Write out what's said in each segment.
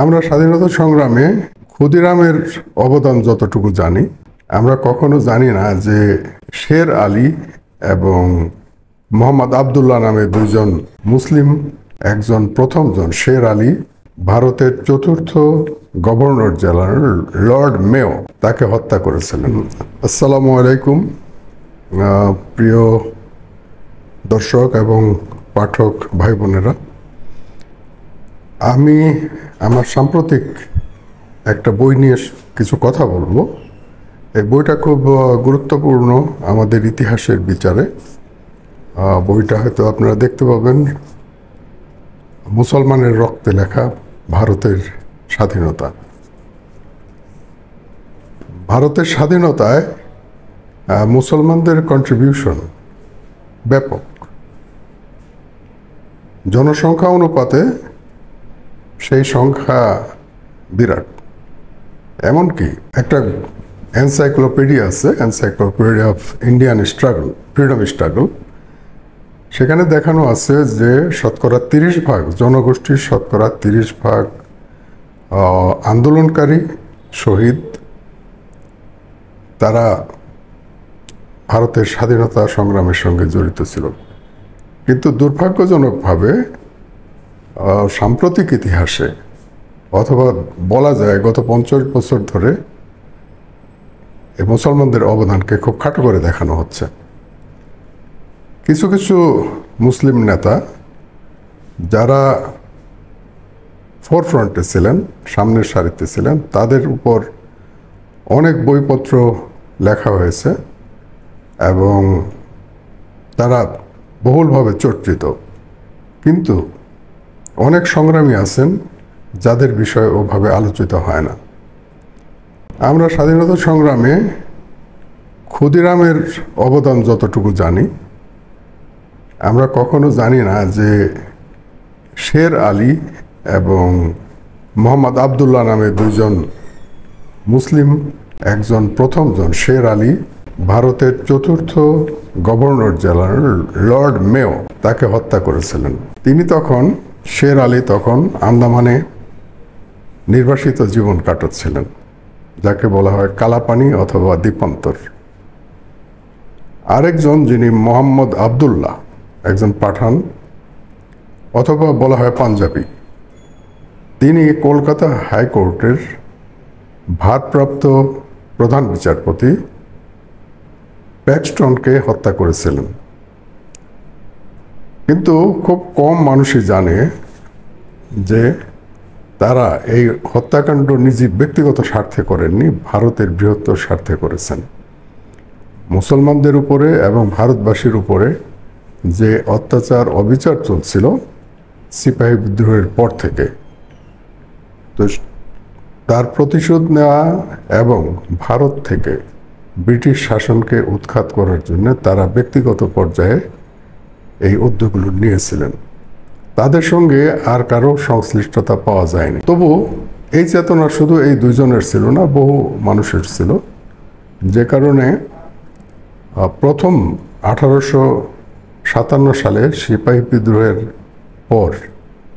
আমরা স্বাধীনতা সংগ্রামে ক্ষুদিরামের অবদান যতটুকু জানি, আমরা কখনো জানি না যে শের আলী এবং মোহাম্মদ আবদুল্লাহ নামে দুইজন মুসলিম, একজন প্রথমজন শের আলী ভারতের চতুর্থ গভর্নর জেনারেল লর্ড মেয়ো তাকে হত্যা করেছিলেন। আসসালামু আলাইকুম প্রিয় দর্শক এবং পাঠক ভাই বোনেরা, আমি আমার সাম্প্রতিক একটা বই নিয়ে কিছু কথা বলবো। এই বইটা খুব গুরুত্বপূর্ণ আমাদের ইতিহাসের বিচারে। বইটা হয়তো আপনারা দেখতে পাবেন, মুসলমানের রক্তে লেখা ভারতের স্বাধীনতা। ভারতের স্বাধীনতায় মুসলমানদের কন্ট্রিবিউশন ব্যাপক। জনসংখ্যা অনুপাতে সেই সংখ্যা বিরাট। এমনকি একটা এনসাইক্লোপিডিয়া আছে, encyclopedia of Indian struggle, freedom struggle. সেখানে দেখানো আছে যে শতকরা 30% জনগোষ্ঠীর শতকরা 30% আন্দোলনকারী শহীদ, তারা ভারতের স্বাধীনতা সংগ্রামের সঙ্গে জড়িত ছিল। কিন্তু দুর্ভাগ্যজনকভাবে সাম্প্রতিক ইতিহাসে, অথবা বলা যায় গত 50 বছর ধরে, এই মুসলমানদের অবদানকে খুব খাটো করে দেখানো হচ্ছে। কিছু কিছু মুসলিম নেতা যারা ফোরফ্রন্টে ছিলেন, সামনের সারিতে ছিলেন, তাদের উপর অনেক বইপত্র লেখা হয়েছে এবং তারা বহুলভাবে চর্চিত। কিন্তু অনেক সংগ্রামী আছেন যাদের বিষয়ে ওভাবে আলোচিত হয় না। আমরা স্বাধীনতা সংগ্রামে ক্ষুদিরামের অবদান যতটুকু জানি, আমরা কখনো জানি না যে শের আলী এবং মোহাম্মদ আবদুল্লাহ নামে দুইজন মুসলিম, একজন প্রথমজন শের আলী ভারতের চতুর্থ গভর্নর জেনারেল লর্ড মেয়ো তাকে হত্যা করেছিলেন। শের আলী তখন আন্দামানে নির্বাসিত জীবন কাটাচ্ছিলেন, যাকে বলা হয় কালাপানি অথবা দ্বীপান্তর। আরেকজন, যিনি মোহাম্মদ আবদুল্লাহ, একজন পাঠান অথবা বলা হয় পাঞ্জাবি, তিনি কলকাতা হাইকোর্টের ভারপ্রাপ্ত প্রধান বিচারপতি প্যাক্সটনকে হত্যা করেছিলেন। কিন্তু খুব কম মানুষই জানে যে তারা এই হত্যাকাণ্ড নিজের ব্যক্তিগত স্বার্থে করেননি, ভারতের বৃহত্তর স্বার্থে করেছেন। মুসলমানদের উপরে এবং ভারতবাসীর উপরে যে অত্যাচার অবিচার চলছিল সিপাহী বিদ্রোহের পর থেকে, তো তার প্রতিশোধ নেওয়া এবং ভারত থেকে ব্রিটিশ শাসনকে উৎখাত করার জন্য তারা ব্যক্তিগত পর্যায়ে এই উদ্যোগগুলো নিয়েছিলেন। তাদের সঙ্গে আর কারো সংশ্লিষ্টতা পাওয়া যায়নি। তবু এই চেতনা শুধু এই দুইজনের ছিল না, বহু মানুষের ছিল। যে কারণে প্রথম 1857 সালে সিপাহী বিদ্রোহের পর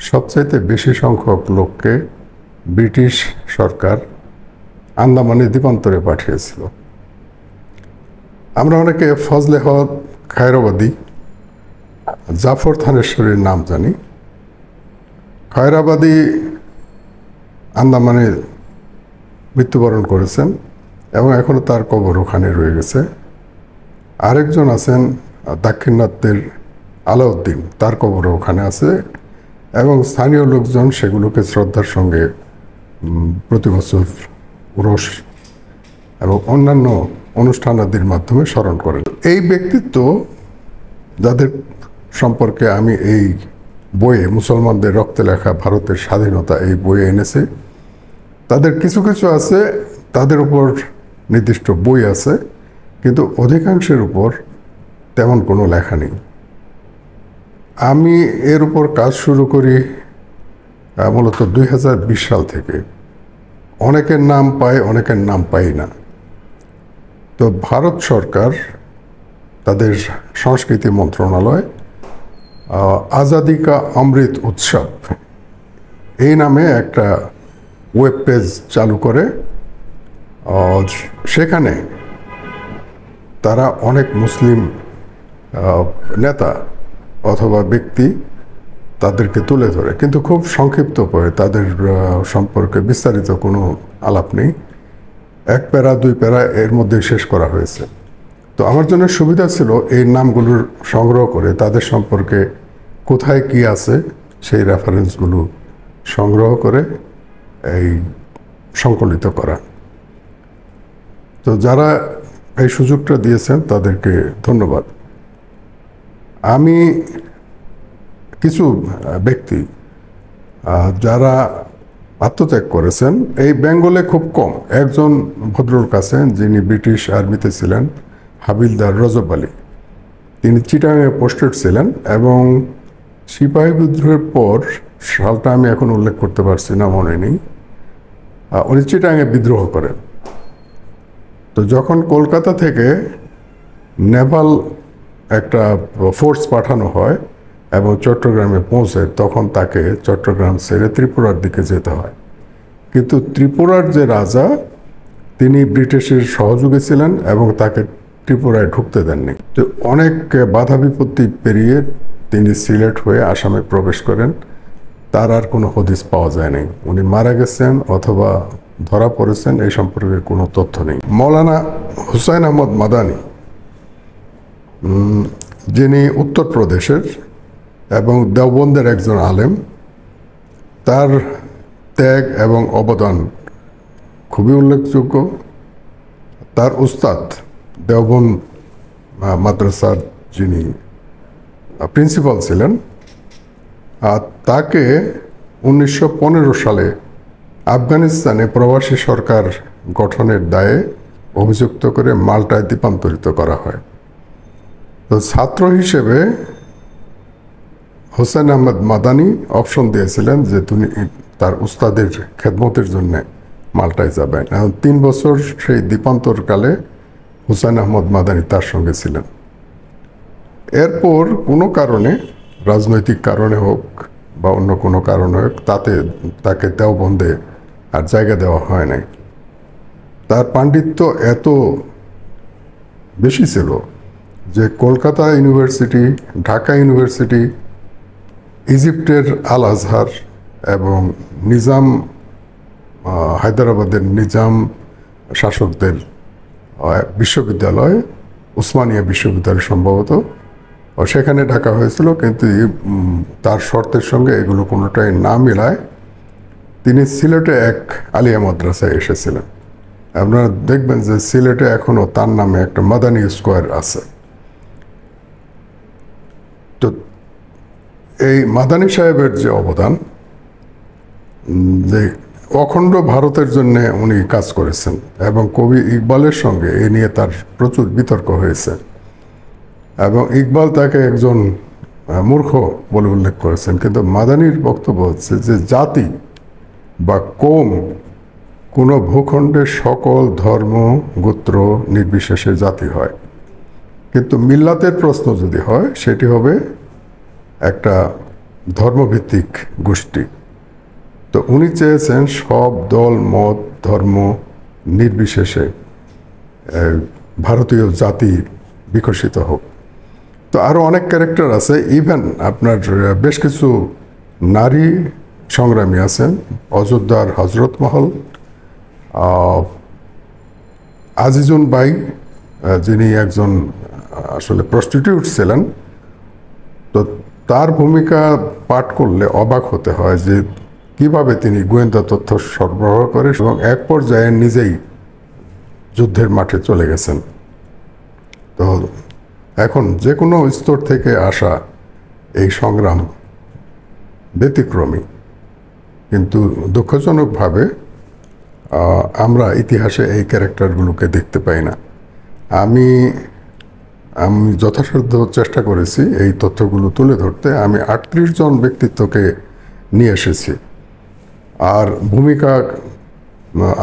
সবচাইতে বেশি সংখ্যক লোককে ব্রিটিশ সরকার আন্দামানে দ্বীপান্তরে পাঠিয়েছিল। আমরা অনেকে ফজলে হক খায়রাবাদী, জাফর থানেশ্বরীর নাম জানি। খায়রাবাদী আন্দামানে মৃত্যুবরণ করেছেন এবং এখনও তার কবর ওখানে রয়ে গেছে। আরেকজন আছেন দাক্ষিণাত্যের আলাউদ্দিন, তার কবরও ওখানে আছে এবং স্থানীয় লোকজন সেগুলোকে শ্রদ্ধার সঙ্গে প্রতি বছর উরস এবং অন্যান্য অনুষ্ঠানাদির মাধ্যমে স্মরণ করেন। এই ব্যক্তিত্ব যাদের সম্পর্কে আমি এই বইয়ে, মুসলমানদের রক্তে লেখা ভারতের স্বাধীনতা, এই বইয়ে এনেছি, তাদের কিছু কিছু আছে, তাদের উপর নির্দিষ্ট বই আছে, কিন্তু অধিকাংশের উপর তেমন কোনো লেখা নেই। আমি এর উপর কাজ শুরু করি মূলত 2020 সাল থেকে। অনেকের নাম পাই, অনেকের নাম পাই না। তো ভারত সরকার তাদের সংস্কৃতি মন্ত্রণালয় আজাদি কা অমৃত উৎসব এই নামে একটা ওয়েব পেজ চালু করে সেখানে তারা অনেক মুসলিম নেতা অথবা ব্যক্তি তাদেরকে তুলে ধরে, কিন্তু খুব সংক্ষিপ্ত পড়ে, তাদের সম্পর্কে বিস্তারিত কোনো আলাপ নেই। 1 প্যারা 2 প্যারা এর মধ্যে শেষ করা হয়েছে। তো আমার জন্য সুবিধা ছিল এই নামগুলোর সংগ্রহ করে তাদের সম্পর্কে কোথায় কি আছে সেই রেফারেন্সগুলো সংগ্রহ করে এই সংকলিত করা। তো যারা এই সুযোগটা দিয়েছেন তাদেরকে ধন্যবাদ। আমি কিছু ব্যক্তি যারা আত্মত্যাগ করেছেন এই বেঙ্গলে খুব কম। একজন ভদ্রলোক আছেন যিনি ব্রিটিশ আর্মিতে ছিলেন, হাবিলদার রজব আলী। তিনি চিটাগাংয়ে পোস্টেড ছিলেন এবং সিপাহী বিদ্রোহের পর সালটা আমি এখন উল্লেখ করতে পারছি না, মনে নেই, উনি চিটাগাংয়ে বিদ্রোহ করেন। তো যখন কলকাতা থেকে নেভাল একটা ফোর্স পাঠানো হয় এবং চট্টগ্রামে পৌঁছে, তখন তাকে চট্টগ্রাম ছেড়ে ত্রিপুরার দিকে যেতে হয়। কিন্তু ত্রিপুরার যে রাজা তিনি ব্রিটিশের সহযোগী ছিলেন এবং তাকে ত্রিপুরায় ঢুকতে দেননি। তো অনেক বাধা বিপত্তি পেরিয়ে তিনি সিলেট হয়ে আসামে প্রবেশ করেন। তার আর কোনো হদিস পাওয়া যায় নাই। উনি মারা গেছেন অথবা ধরা পড়েছেন এই সম্পর্কে কোনো তথ্য নেই। মৌলানা হুসাইন আহমদ মাদানি, যিনি উত্তরপ্রদেশের এবং দেওবন্দের একজন আলেম, তার ত্যাগ এবং অবদান খুবই উল্লেখযোগ্য। তার উস্তাদ দেওবন্দ মাদ্রাসার যিনি প্রিন্সিপাল ছিলেন, তাকে 1915 সালে আফগানিস্তানে প্রবাসী সরকার গঠনের দায়ে অভিযুক্ত করে মাল্টায় দ্বীপান্তরিত করা হয়। তো ছাত্র হিসেবে হোসেন আহমদ মাদানি অপশন দিয়েছিলেন যে তিনি তার উস্তাদের খেদমতের জন্য মাল্টায় যাবেন। এখন 3 বছর সেই দ্বীপান্তরকালে হুসাইন আহমদ মাদানি তার সঙ্গে ছিলেন। এরপর কোনো কারণে, রাজনৈতিক কারণে হোক বা অন্য কোনো কারণে হোক, তাকে দেওবন্দে আর জায়গা দেওয়া হয় নাই। তার পাণ্ডিত্য এত বেশি ছিল যে কলকাতা ইউনিভার্সিটি, ঢাকা ইউনিভার্সিটি, ইজিপ্টের আল আজহার এবং নিজাম, হায়দ্রাবাদের নিজাম শাসকদের বিশ্ববিদ্যালয়, উসমানিয়া বিশ্ববিদ্যালয় সম্ভবত, সেখানে ডাকা হয়েছিল। কিন্তু তার শর্তের সঙ্গে এগুলো কোনোটাই না মিলায় তিনি সিলেটে এক আলিয়া মাদ্রাসায় এসেছিলেন। আপনারা দেখবেন যে সিলেটে এখনও তার নামে একটা মাদানী স্কোয়ার আছে। তো এই মাদানী সাহেবের যে অবদান, যে অখণ্ড ভারতের জন্য উনি কাজ করেছেন এবং কবি ইকবালের সঙ্গে এ নিয়ে তার প্রচুর বিতর্ক হয়েছে এবং ইকবাল তাকে একজন মূর্খ বলে উল্লেখ করেছেন। কিন্তু মাদানীর বক্তব্য হচ্ছে যে জাতি বা কৌম কোনো ভূখণ্ডের সকল ধর্ম গোত্র নির্বিশেষে জাতি হয়, কিন্তু মিল্লাতের প্রশ্ন যদি হয় সেটি হবে একটা ধর্মভিত্তিক গোষ্ঠী। তো উনি চেয়েছেন সব দল মত ধর্ম নির্বিশেষে ভারতীয় জাতি বিকশিত হোক। তো আরও অনেক ক্যারেক্টার আছে, ইভেন আপনার বেশ কিছু নারী সংগ্রামী আছেন। অযোধ্যার হজরত মহল, আজিজুন বাই, যিনি একজন আসলে প্রস্টিটিউট ছিলেন। তো তার ভূমিকা পাঠ করলে অবাক হতে হয় যে কিভাবে তিনি গোয়েন্দা তথ্য সরবরাহ করে এবং এক পর্যায়ে নিজেই যুদ্ধের মাঠে চলে গেছেন। তো এখন যে কোনো স্তর থেকে আসা এই সংগ্রাম ব্যতিক্রমী, কিন্তু দুঃখজনকভাবে আমরা ইতিহাসে এই ক্যারেক্টারগুলোকে দেখতে পাই না। আমি যথাসাধ্য চেষ্টা করেছি এই তথ্যগুলো তুলে ধরতে। আমি 38 জন ব্যক্তিত্বকে নিয়ে এসেছি, আর ভূমিকা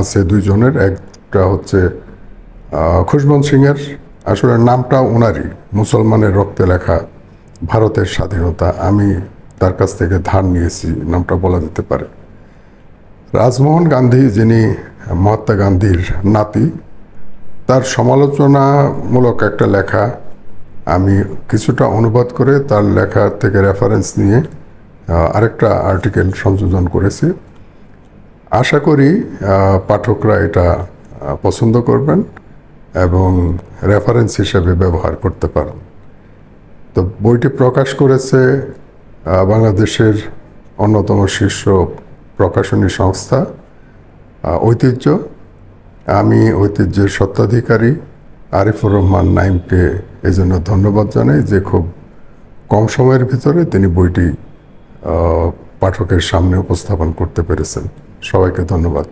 আছে 2 জনের। একটা হচ্ছে খুশবন্ত সিংয়ের, আসলে নামটা ওনারই, মুসলমানের রক্তে লেখা ভারতের স্বাধীনতা, আমি তার কাছ থেকে ধার নিয়েছি, নামটা বলা যেতে পারে। রাজমোহন গান্ধী, যিনি মহাত্মা গান্ধীর নাতি, তার সমালোচনামূলক একটা লেখা আমি কিছুটা অনুবাদ করে তার লেখা থেকে রেফারেন্স নিয়ে আরেকটা আর্টিকেল সংযোজন করেছি। আশা করি পাঠকরা এটা পছন্দ করবেন এবং রেফারেন্স হিসেবে ব্যবহার করতে পারেন। তো বইটি প্রকাশ করেছে বাংলাদেশের অন্যতম শীর্ষ প্রকাশনী সংস্থা ঐতিহ্য। আমি ঐতিহ্যের স্বত্বাধিকারী আরিফুর রহমান নাইমকে এই জন্য ধন্যবাদ জানাই যে খুব কম সময়ের ভিতরে তিনি বইটি পাঠকের সামনে উপস্থাপন করতে পেরেছেন। সবাইকে ধন্যবাদ।